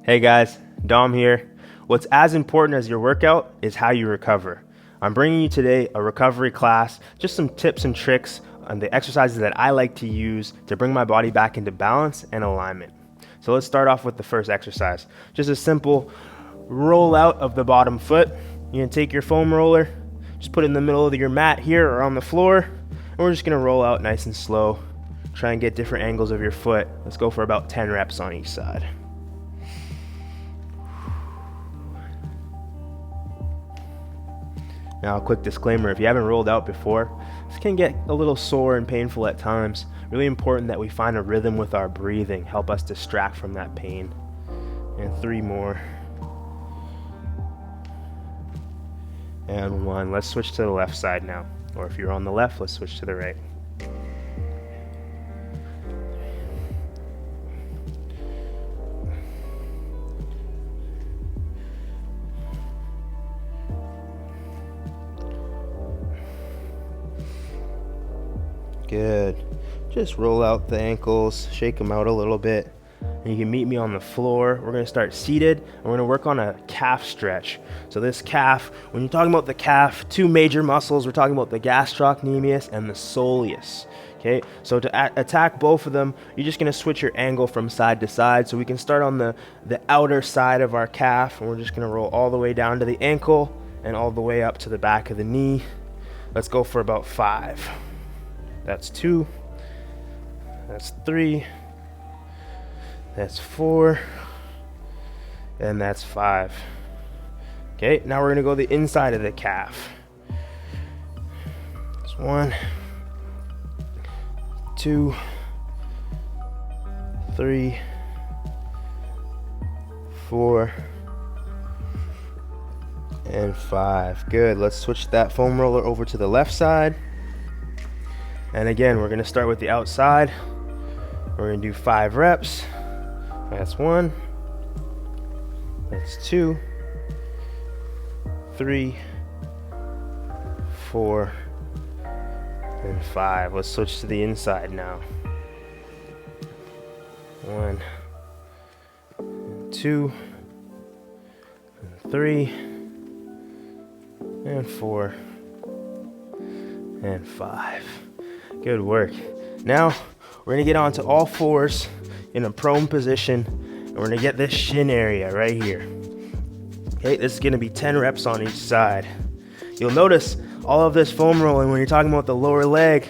Hey guys, Dom here. What's as important as your workout is how you recover. I'm bringing you today a recovery class, just some tips and tricks on the exercises that I like to use to bring my body back into balance and alignment. So let's start off with the first exercise. Just a simple roll out of the bottom foot. You're gonna take your foam roller, just put it in the middle of your mat here or on the floor, and we're just gonna roll out nice and slow. Try and get different angles of your foot. Let's go for about 10 reps on each side. Now, a quick disclaimer, if you haven't rolled out before, this can get a little sore and painful at times. Really important that we find a rhythm with our breathing, help us distract from that pain. And 3 more. And 1. Let's switch to the left side now. Or if you're on the left, let's switch to the right. Good. Just roll out the ankles, shake them out a little bit, and you can meet me on the floor. We're gonna start seated, and we're gonna work on a calf stretch. So this calf, when you're talking about the calf, 2 major muscles, we're talking about the gastrocnemius and the soleus. Okay, so to attack both of them, you're just gonna switch your angle from side to side. So we can start on the outer side of our calf, and we're just gonna roll all the way down to the ankle and all the way up to the back of the knee. Let's go for about 5. That's 2, that's 3, that's 4, and that's 5. Okay, now we're gonna go the inside of the calf. That's 1, 2, 3, 4, and 5. Good, let's switch that foam roller over to the left side. And again, we're gonna start with the outside. We're gonna do 5 reps. That's 1, that's 2, 3, 4, and 5. Let's switch to the inside now. 1, 2, 3, and 4, and 5. Good work. Now we're gonna get onto all 4s in a prone position, and we're gonna get this shin area right here. Okay, this is gonna be 10 reps on each side. You'll notice all of this foam rolling when you're talking about the lower leg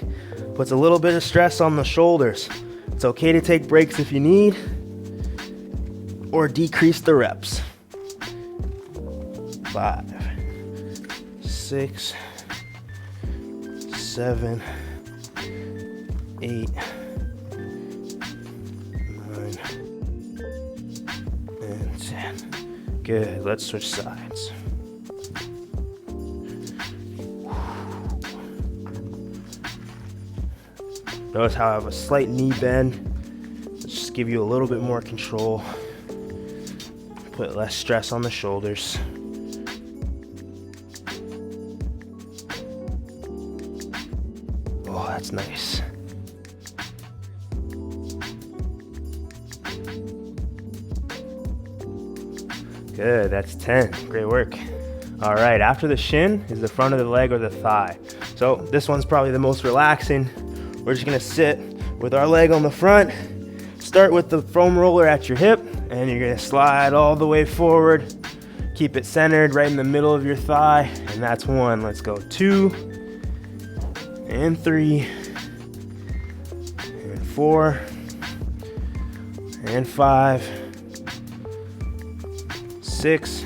puts a little bit of stress on the shoulders. It's okay to take breaks if you need, or decrease the reps. 5, 6, 7, 8, 9, and 10. Good, let's switch sides. Notice how I have a slight knee bend. Let's just give you a little bit more control. Put less stress on the shoulders. Oh, that's nice. Good, that's 10. Great work. All right, after the shin is the front of the leg or the thigh. So this one's probably the most relaxing. We're just gonna sit with our leg on the front. Start with the foam roller at your hip, and you're gonna slide all the way forward. Keep it centered right in the middle of your thigh, and that's 1. Let's go 2, and 3, and 4, and 5, 6,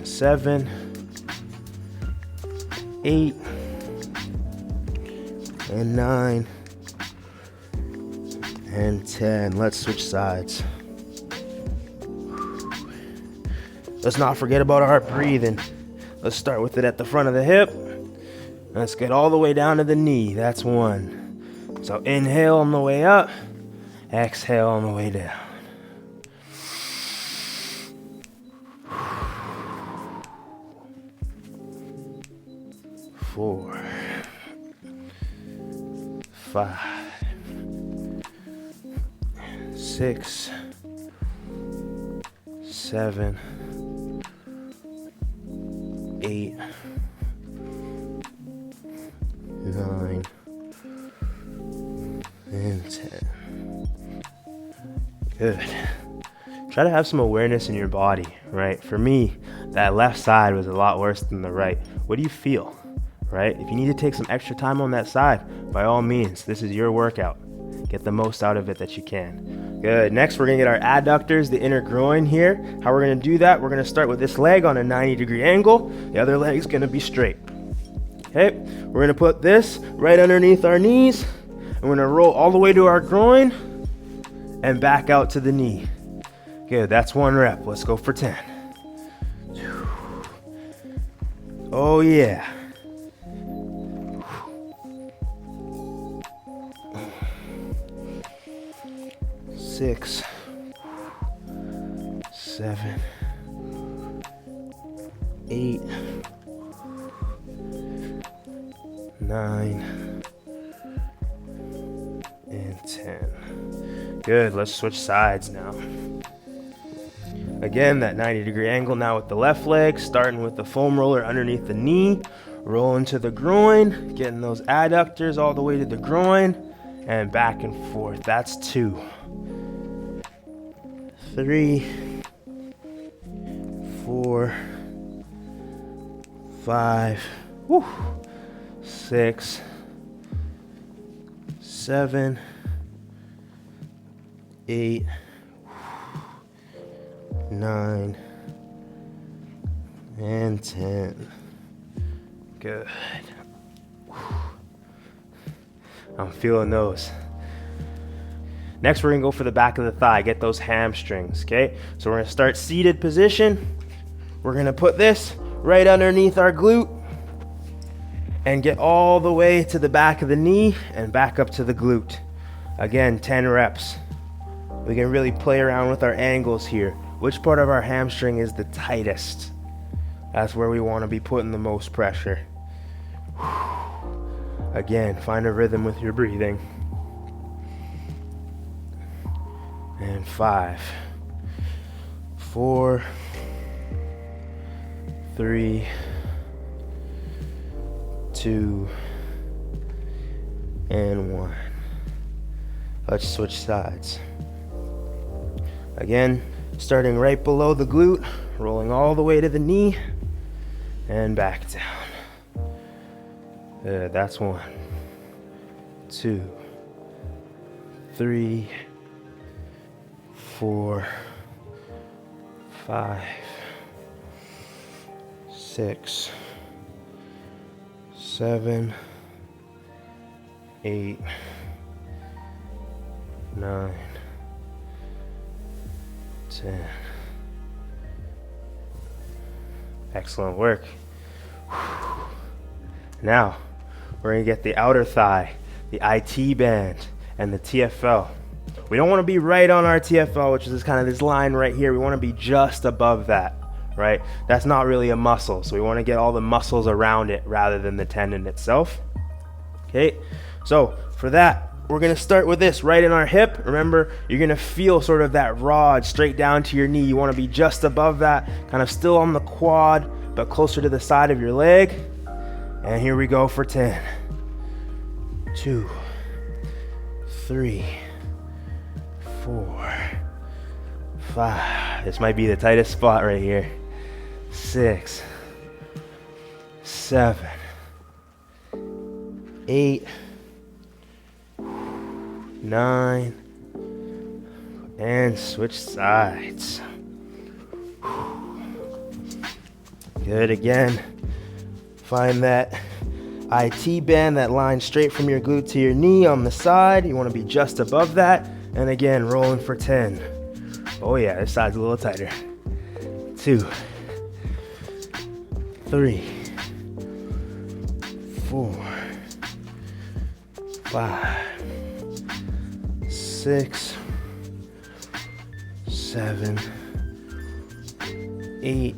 7, 8, and 9, and 10. Let's switch sides. Let's not forget about our breathing. Let's start with it at the front of the hip. Let's get all the way down to the knee. That's 1. So inhale on the way up, exhale on the way down. 4, 5, 6, 7, 8, 9, and 10. Good. Try to have some awareness in your body, right? For me, that left side was a lot worse than the right. What do you feel, right? If you need to take some extra time on that side, by all means, this is your workout. Get the most out of it that you can. Good. Next, we're gonna get our adductors, the inner groin here. How we're gonna do that, we're gonna start with this leg on a 90-degree angle. The other leg's gonna be straight. Okay, we're gonna put this right underneath our knees, and we're gonna roll all the way to our groin and back out to the knee. Good, that's 1 rep. Let's go for 10. Oh yeah. 6, 7, 8, 9, and 10. Good, let's switch sides now. Again, that 90-degree angle now with the left leg, starting with the foam roller underneath the knee, rolling to the groin, getting those adductors all the way to the groin, and back and forth. That's 2. 3, 4, 5, 6, 7, 8, 9, and 10. Good. I'm feeling those. Next, we're gonna go for the back of the thigh, get those hamstrings, okay? So we're gonna start seated position. We're gonna put this right underneath our glute and get all the way to the back of the knee and back up to the glute. Again, 10 reps. We can really play around with our angles here. Which part of our hamstring is the tightest? That's where we wanna be putting the most pressure. Again, find a rhythm with your breathing. And 5, 4, 3, 2, and 1. Let's switch sides. Again, starting right below the glute, rolling all the way to the knee, and back down. That's 1, 2, 3, 4, 5, 6, 7, 8, 9, 10. Excellent work. Now, we're gonna get the outer thigh, the IT band, and the TFL. We don't want to be right on our TFL, which is kind of this line right here. We want to be just above that, right? That's not really a muscle, so we want to get all the muscles around it rather than the tendon itself. Okay, so for that, we're going to start with this right in our hip. Remember, you're going to feel sort of that rod straight down to your knee. You want to be just above that, kind of still on the quad, but closer to the side of your leg. And here we go for 10. 2, 3, 4, 5. This might be the tightest spot right here. 6, 7, 8, 9, and switch sides. Good. Again, find that IT band, that line straight from your glute to your knee on the side. You want to be just above that. And again, rolling for 10. Oh yeah, this side's a little tighter. 2, 3, 4, 5, 6, 7, 8,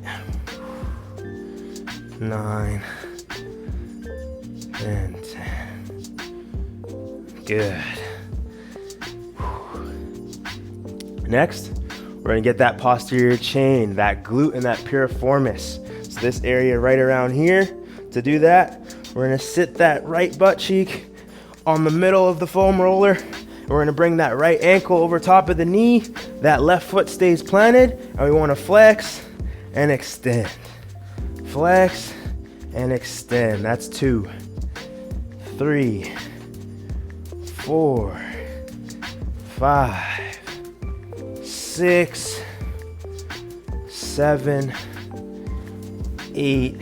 9, and 10. Good. Next, We're gonna get that posterior chain, that glute and that piriformis. So this area right around here. To do that, we're gonna sit that right butt cheek on the middle of the foam roller. We're gonna bring that right ankle over top of the knee. That left foot stays planted, and we wanna flex and extend. Flex and extend. That's 2, 3, 4, 5, 6, 7, 8,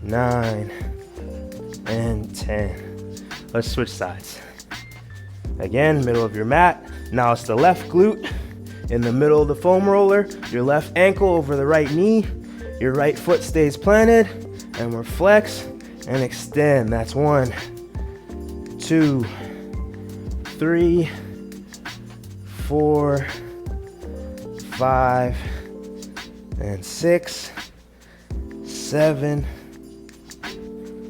9, and 10. Let's switch sides. Again, middle of your mat. Now it's the left glute in the middle of the foam roller, your left ankle over the right knee, your right foot stays planted, and we're flex and extend. That's 1, 2, 3, 4, 5, and 6, 7,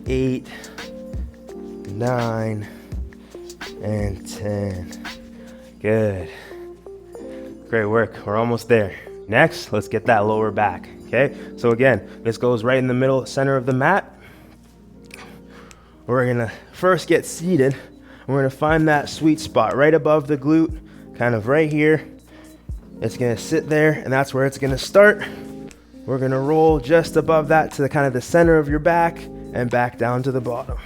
8, 9, and 10. Good. Great work. We're almost there. Next, let's get that lower back. Okay, so again, this goes right in the middle center of the mat. We're gonna first get seated. We're gonna find that sweet spot right above the glute, kind of right here. It's gonna sit there, and that's where it's gonna start. We're gonna roll just above that to the kind of the center of your back and back down to the bottom.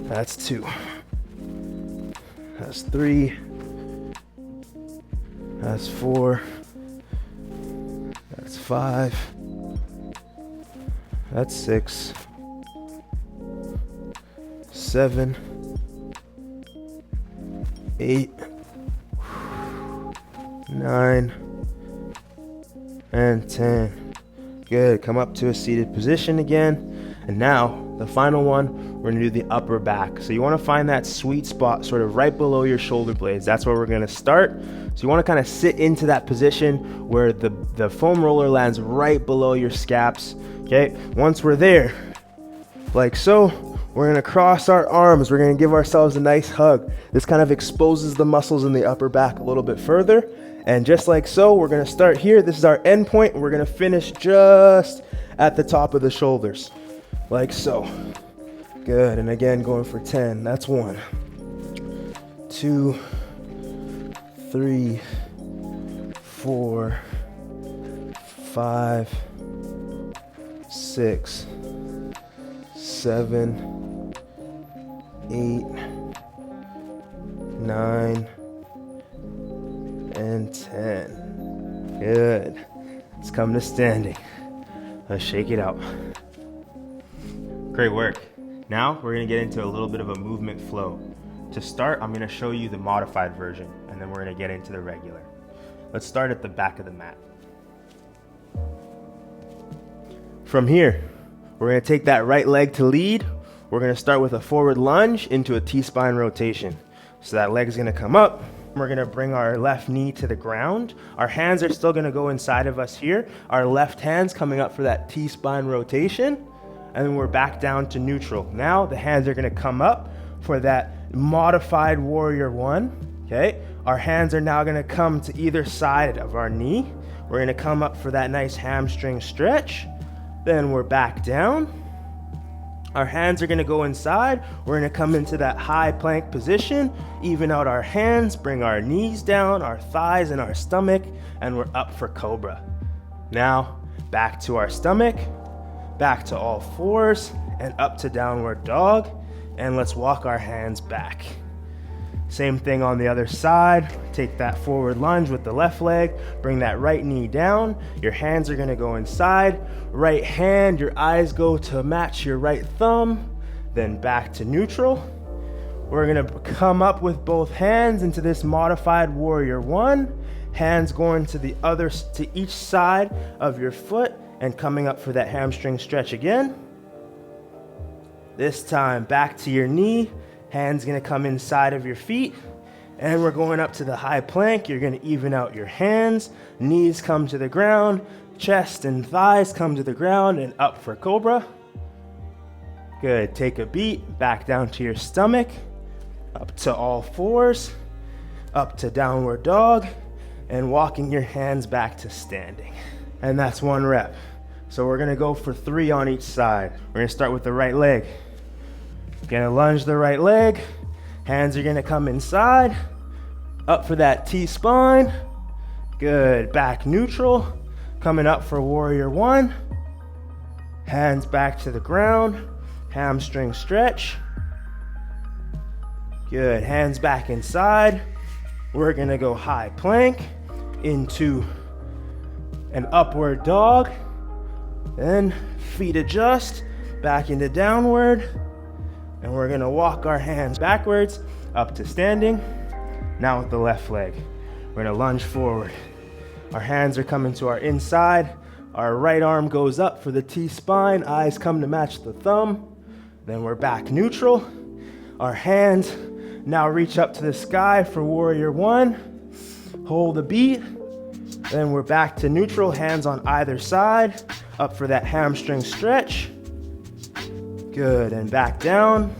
That's 2. That's 3. That's 4. That's 5. That's 6. 7. 8. 9. And 10. Good. Come up to a seated position again. And now, the final one, we're gonna do the upper back. So you wanna find that sweet spot sort of right below your shoulder blades. That's where we're gonna start. So you wanna kind of sit into that position where the foam roller lands right below your scaps, okay? Once we're there, like so, we're gonna cross our arms. We're gonna give ourselves a nice hug. This kind of exposes the muscles in the upper back a little bit further. And just like so, we're gonna start here. This is our end point. We're gonna finish just at the top of the shoulders, like so. Good, and again, going for 10. That's 1, 2, 3, 4, 5, 6, 7, 8, 9, and 10. Good. Let's come to standing. Let's shake it out. Great work. Now we're gonna get into a little bit of a movement flow. To start, I'm gonna show you the modified version, and then we're gonna get into the regular. Let's start at the back of the mat. From here, we're gonna take that right leg to lead. We're gonna start with a forward lunge into a T-spine rotation. So that leg's gonna come up. We're gonna bring our left knee to the ground. Our hands are still gonna go inside of us here. Our left hand's coming up for that T-spine rotation. And then we're back down to neutral. Now the hands are gonna come up for that modified warrior 1, okay? Our hands are now gonna come to either side of our knee. We're gonna come up for that nice hamstring stretch. Then we're back down. Our hands are gonna go inside. We're gonna come into that high plank position, even out our hands, bring our knees down, our thighs and our stomach, and we're up for cobra. Now, back to our stomach, back to all fours, and up to downward dog, and let's walk our hands back. Same thing on the other side. Take that forward lunge with the left leg, bring that right knee down, your hands are gonna go inside, right hand, your eyes go to match your right thumb, then back to neutral. We're gonna come up with both hands into this modified warrior 1, hands going to each side of your foot, and coming up for that hamstring stretch again. This time back to your knee, hands gonna come inside of your feet, and we're going up to the high plank. You're gonna even out your hands, knees come to the ground, chest and thighs come to the ground, and up for cobra. Good, take a beat, back down to your stomach, up to all fours, up to downward dog, and walking your hands back to standing. And that's 1 rep. So we're gonna go for 3 on each side. We're gonna start with the right leg. Gonna lunge the right leg. Hands are gonna come inside. Up for that T-spine. Good, back neutral. Coming up for warrior 1. Hands back to the ground. Hamstring stretch. Good, hands back inside. We're gonna go high plank into an upward dog. Then feet adjust, back into downward. And we're gonna walk our hands backwards up to standing. Now with the left leg, we're gonna lunge forward. Our hands are coming to our inside. Our right arm goes up for the T-spine. Eyes come to match the thumb. Then we're back neutral. Our hands now reach up to the sky for warrior 1. Hold the beat. Then we're back to neutral, hands on either side. Up for that hamstring stretch. Good, and back down.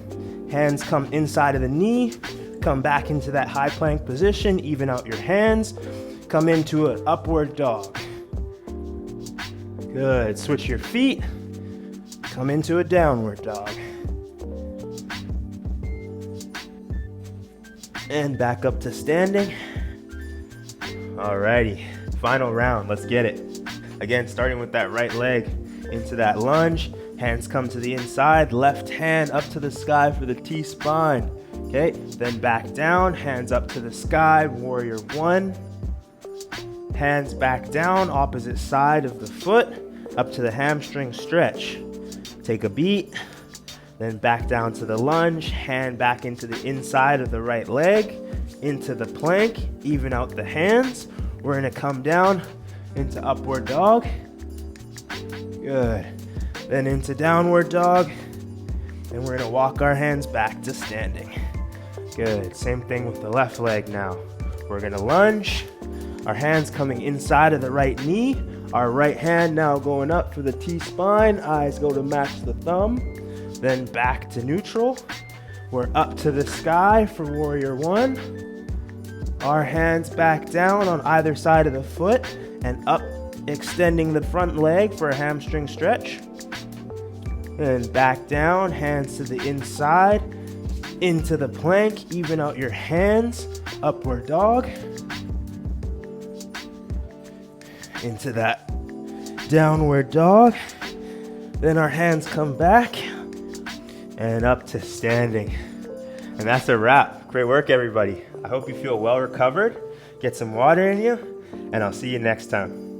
Hands come inside of the knee. Come back into that high plank position. Even out your hands. Come into an upward dog. Good, switch your feet. Come into a downward dog. And back up to standing. Alrighty, final round, let's get it. Again, starting with that right leg into that lunge. Hands come to the inside, left hand up to the sky for the T-spine. Okay, then back down, hands up to the sky, warrior 1. Hands back down, opposite side of the foot, up to the hamstring stretch. Take a beat, then back down to the lunge, hand back into the inside of the right leg, into the plank, even out the hands. We're gonna come down into upward dog. Good. Then into downward dog. And we're gonna walk our hands back to standing. Good, same thing with the left leg now. We're gonna lunge, our hands coming inside of the right knee, our right hand now going up for the T-spine, eyes go to match the thumb, then back to neutral. We're up to the sky for warrior 1. Our hands back down on either side of the foot and up, extending the front leg for a hamstring stretch. Then back down, hands to the inside, into the plank, even out your hands, upward dog. Into that downward dog. Then our hands come back and up to standing. And that's a wrap. Great work, everybody. I hope you feel well recovered. Get some water in you, and I'll see you next time.